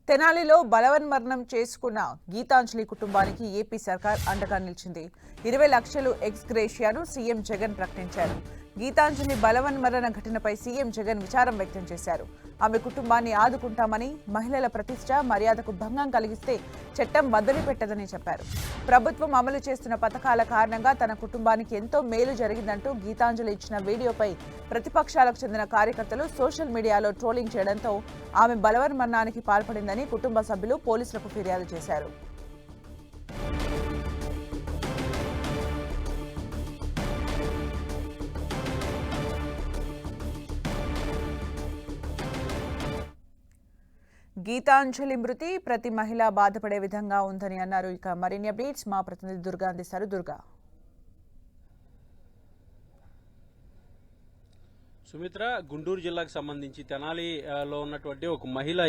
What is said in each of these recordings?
తెనాలిలో బలవన్మరణం చేసుకున్న గీతాంజలి కుటుంబానికి ఏపీ సర్కార్ అండగా నిలిచింది. 20 లక్షలు ఎక్స్ గ్రేషియాను సీఎం జగన్ ప్రకటించారు. గీతాంజలి బలవన్మరణ ఘటనపై సీఎం జగన్ విచారం వ్యక్తం చేశారు. ఆమె కుటుంబాన్ని ఆదుకుంటామని, మహిళల ప్రతిష్ట మర్యాదకు భంగం కలిగిస్తే చట్టం వదిలిపెట్టదని చెప్పారు. ప్రభుత్వం అమలు చేస్తున్న పథకాల కారణంగా తన కుటుంబానికి ఎంతో మేలు జరిగిందంటూ గీతాంజలి ఇచ్చిన వీడియోపై ప్రతిపక్షాలకు చెందిన కార్యకర్తలు సోషల్ మీడియాలో ట్రోలింగ్ చేయడంతో ఆమె బలవన్మరణానికి పాల్పడిందని కుటుంబ సభ్యులు పోలీసులకు ఫిర్యాదు చేశారు. గీతాంజలి మృతి ప్రతి మహిళ బాధపడే విధంగా ఉందని అన్నారు. ఇక మరిన్ని అప్డేట్స్ మా ప్రతినిధి దుర్గా అందిస్తారు. దుర్గా, సుమిత్ర, గుంటూరు జిల్లాకు సంబంధించి తెనాలిలో ఉన్నటువంటి ఒక మహిళ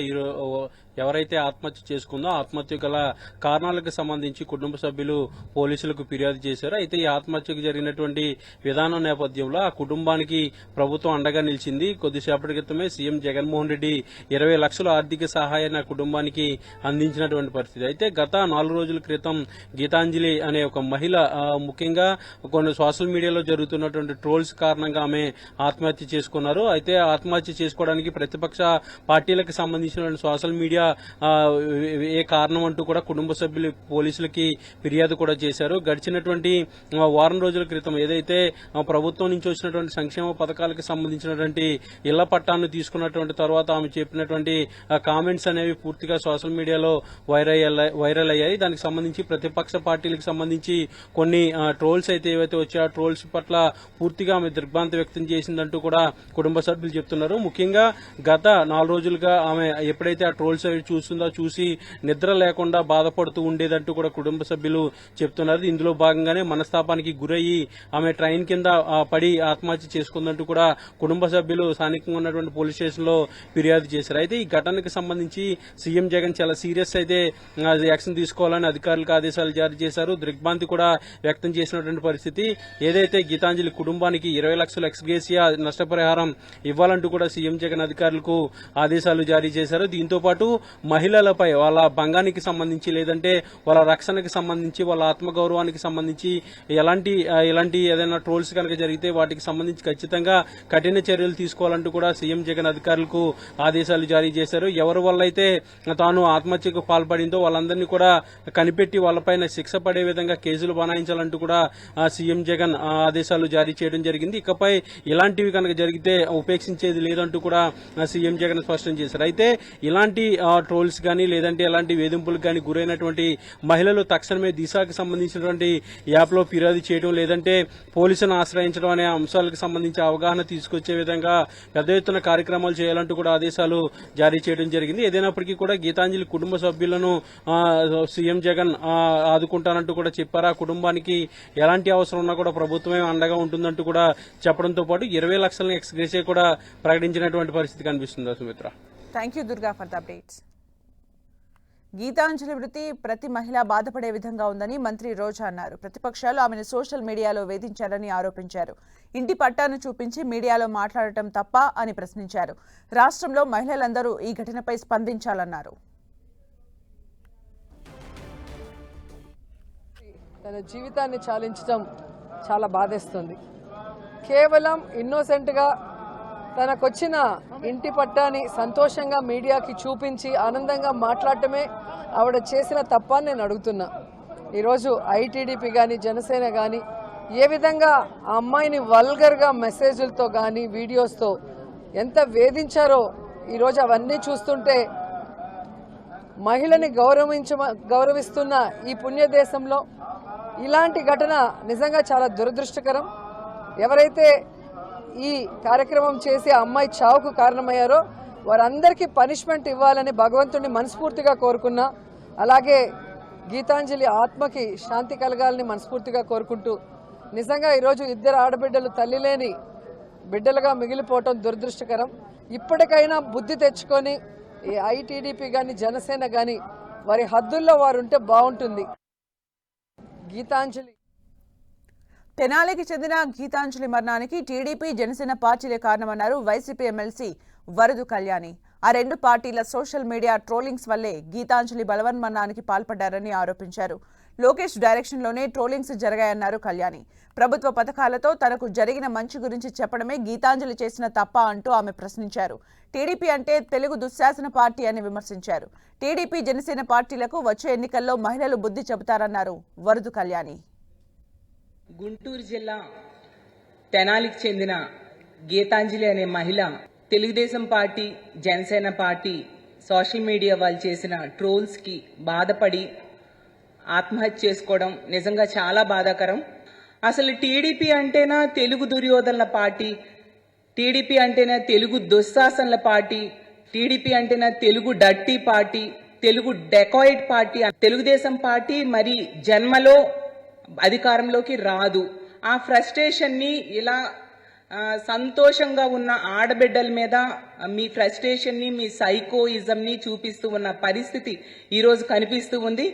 ఎవరైతే ఆత్మహత్య చేసుకుందో ఆత్మహత్య గల కారణాలకు సంబంధించి కుటుంబ సభ్యులు పోలీసులకు ఫిర్యాదు చేశారు. అయితే ఈ ఆత్మహత్యకు జరిగినటువంటి విధానం నేపథ్యంలో ఆ కుటుంబానికి ప్రభుత్వం అండగా నిలిచింది. కొద్దిసేపటి క్రితమే సీఎం జగన్మోహన్ రెడ్డి 20 లక్షల ఆర్థిక సహాయాన్ని ఆ కుటుంబానికి అందించినటువంటి పరిస్థితి. అయితే గత 4 రోజుల క్రితం గీతాంజలి అనే ఒక మహిళ ముఖ్యంగా కొన్ని సోషల్ మీడియాలో జరుగుతున్నటువంటి ట్రోల్స్ కారణంగా ఆమె ఆత్మహత్య చేసుకున్నారు. అయితే ఆత్మహత్య చేసుకోవడానికి ప్రతిపక్ష పార్టీలకు సంబంధించిన సోషల్ మీడియా ఏ కారణం అంటూ కూడా కుటుంబ సభ్యులు పోలీసులకి ఫిర్యాదు కూడా చేశారు. గడిచినటువంటి వారం రోజుల క్రితం ఏదైతే ప్రభుత్వం నుంచి వచ్చినటువంటి సంక్షేమ పథకాలకు సంబంధించినటువంటి ఇళ్ల పట్టాన్ని తీసుకున్నటువంటి తర్వాత ఆమె చెప్పినటువంటి కామెంట్స్ అనేవి పూర్తిగా సోషల్ మీడియాలో వైరల్ అయ్యాయి. దానికి సంబంధించి ప్రతిపక్ష పార్టీలకు సంబంధించి కొన్ని ట్రోల్స్ అయితే ఏవైతే వచ్చాయో ఆ ట్రోల్స్ పట్ల పూర్తిగా ఆమె దిగ్భ్రాంతి వ్యక్తం చేసిందంటూ కూడా కుటుంబ సభ్యులు చెప్తున్నారు. ముఖ్యంగా గత 4 రోజులుగా ఆమె ఎప్పుడైతే ఆ ట్రోల్స్ అవి చూసి నిద్ర లేకుండా బాధపడుతూ ఉండేదంటూ కూడా కుటుంబ సభ్యులు చెప్తున్నారు. ఇందులో భాగంగానే మనస్తాపానికి గురయ్యి ఆమె ట్రైన్ కింద పడి ఆత్మహత్య చేసుకుందంటూ కూడా కుటుంబ సభ్యులు స్థానికంగా ఉన్నటువంటి పోలీస్ స్టేషన్ లో ఫిర్యాదు చేశారు. అయితే ఈ ఘటనకు సంబంధించి సీఎం జగన్ చాలా సీరియస్ అయితే యాక్షన్ తీసుకోవాలని అధికారులకు ఆదేశాలు జారీ చేశారు. దిగ్భ్రాంతి కూడా వ్యక్తం చేసినటువంటి పరిస్థితి. ఏదైతే గీతాంజలి కుటుంబానికి 20 లక్షల ఎక్స్గ్రేషియా నష్టపరిహారం ఇవ్వాలంటూ కూడా సీఎం జగన్ అధికారులకు ఆదేశాలు జారీ చేశారు. దీంతో పాటు మహిళలపై వాళ్ళ భంగానికి సంబంధించి లేదంటే వాళ్ళ రక్షణకు సంబంధించి వాళ్ళ ఆత్మగౌరవానికి సంబంధించి ఎలాంటి ఏదైనా ట్రోల్స్ కనుక జరిగితే వాటికి సంబంధించి ఖచ్చితంగా కఠిన చర్యలు తీసుకోవాలంటూ కూడా సీఎం జగన్ అధికారులకు ఆదేశాలు జారీ చేశారు. ఎవరి వల్ల అయితే తాను ఆత్మహత్యకు పాల్పడిందో వాళ్ళందరినీ కూడా కనిపెట్టి వాళ్ళపైన శిక్ష పడే విధంగా కేసులు బనాయించాలంటూ కూడా సీఎం జగన్ ఆదేశాలు జారీ చేయడం జరిగింది. ఇకపై ఇలాంటివి కనుక జరిగితే ఉపేక్షించేది లేదంటూ కూడా సీఎం జగన్ స్పష్టం చేశారు. అయితే ఇలాంటి ట్రోల్స్ కానీ లేదంటే ఎలాంటి వేధింపులకు కానీ గురైనటువంటి మహిళలు తక్షణమే దిశకు సంబంధించినటువంటి యాప్ లో ఫిర్యాదు చేయడం లేదంటే పోలీసులను ఆశ్రయించడం అనే అంశాలకు సంబంధించి అవగాహన తీసుకొచ్చే విధంగా పెద్ద ఎత్తున కార్యక్రమాలు చేయాలంటూ కూడా ఆదేశాలు జారీ చేయడం జరిగింది. ఏదైనప్పటికీ కూడా గీతాంజలి కుటుంబ సభ్యులను సీఎం జగన్ ఆదుకుంటానంటూ కూడా చెప్పారు. ఆ కుటుంబానికి ఎలాంటి అవసరం ఉన్నా కూడా ప్రభుత్వమే అండగా ఉంటుందంటూ కూడా చెప్పడంతో పాటు 20 లక్షల ఎక్స్గ్రేషియా కూడా ప్రకటించినటువంటి పరిస్థితి కనిపిస్తుంది. Sumitra, thank you Durga for the updates. Geetanjali మృతి ప్రతి మహిళ బాధపడే విధంగా ఉందని మంత్రి రోజా అన్నారు. ప్రతిపక్షాలు ఆమెను సోషల్ మీడియాలో వేధించారని ఆరోపించారు. ఇంటి పట్టాను చూపించి మీడియాలో మాట్లాడటం తప్ప అని ప్రశ్నించారు. రాష్ట్రంలో మహిళలందరూ ఈ ఘటనపై స్పందించాలన్నారు. తన జీవితాన్ని చాలించడం చాలా బాధేస్తుంది. కేవలం ఇన్నోసెంట్గా తనకొచ్చిన ఇంటి పట్టాని సంతోషంగా మీడియాకి చూపించి ఆనందంగా మాట్లాడటమే ఆవిడ చేసిన తప్ప అని నేను అడుగుతున్నా. ఈరోజు ఐటీడీపీ కానీ జనసేన కానీ ఏ విధంగా ఆ అమ్మాయిని వల్గర్గా మెసేజ్లతో కానీ వీడియోస్తో ఎంత వేధించారో ఈరోజు అవన్నీ చూస్తుంటే మహిళని గౌరవిస్తున్న ఈ పుణ్యదేశంలో ఇలాంటి ఘటన నిజంగా చాలా దురదృష్టకరం. ఎవరైతే ఈ కార్యక్రమం చేసి ఆ అమ్మాయి చావుకు కారణమయ్యారో వారందరికీ పనిష్మెంట్ ఇవ్వాలని భగవంతుడిని మనస్ఫూర్తిగా కోరుకున్నా. అలాగే గీతాంజలి ఆత్మకి శాంతి కలగాలని మనస్ఫూర్తిగా కోరుకుంటూ నిజంగా ఈరోజు 2 ఆడబిడ్డలు తల్లి లేని బిడ్డలుగా మిగిలిపోవటం దురదృష్టకరం. ఇప్పటికైనా బుద్ధి తెచ్చుకొని ఈ ఐటీడీపీ కానీ జనసేన కానీ వారి హద్దుల్లో వారు ఉంటే బాగుంటుంది. గీతాంజలి తెనాలికి చెందిన గీతాంజలి మరణానికి టీడీపీ జనసేన పార్టీలే కారణమన్నారు వైసీపీ ఎమ్మెల్సీ వరదు కళ్యాణి. ఆ రెండు పార్టీల సోషల్ మీడియా ట్రోలింగ్స్ వల్లే గీతాంజలి బలవన్మరణానికి పాల్పడ్డారని ఆరోపించారు. లోకేష్ డైరెక్షన్లోనే ట్రోలింగ్స్ జరిగాయన్నారు కళ్యాణి. ప్రభుత్వ పథకాలతో తనకు జరిగిన మంచి గురించి చెప్పడమే గీతాంజలి చేసిన తప్ప అంటూ ఆమె ప్రశ్నించారు. టీడీపీ అంటే తెలుగు దుశ్శాసన పార్టీ అని విమర్శించారు. టీడీపీ జనసేన పార్టీలకు వచ్చే ఎన్నికల్లో మహిళలు బుద్ధి చెబుతారన్నారు వరదు కళ్యాణి. గుంటూరు జిల్లా తెనాలికి చెందిన గీతాంజలి అనే మహిళ Telugu Desam party, Janasena party social media వాళ్ళు చేసిన ట్రోల్స్కి బాధపడి ఆత్మహత్య చేసుకోవడం నిజంగా చాలా బాధాకరం. అసలు టీడీపీ అంటేనా తెలుగు దుర్యోధనల పార్టీ, టీడీపీ అంటేనా తెలుగు దుశ్శాసనల పార్టీ, టీడీపీ అంటేనా Telugu dirty party, Telugu dacoit party. Telugu Desam party మరి జన్మలో అధికారంలోకి రాదు. ఆ ఫ్రస్ట్రేషన్ని ఇలా సంతోషంగా ఉన్న ఆడబిడ్డల మీద మీ ఫ్రస్ట్రేషన్ని, మీ సైకోయిజంని చూపిస్తూ ఉన్న పరిస్థితి ఈరోజు కనిపిస్తూ ఉంది.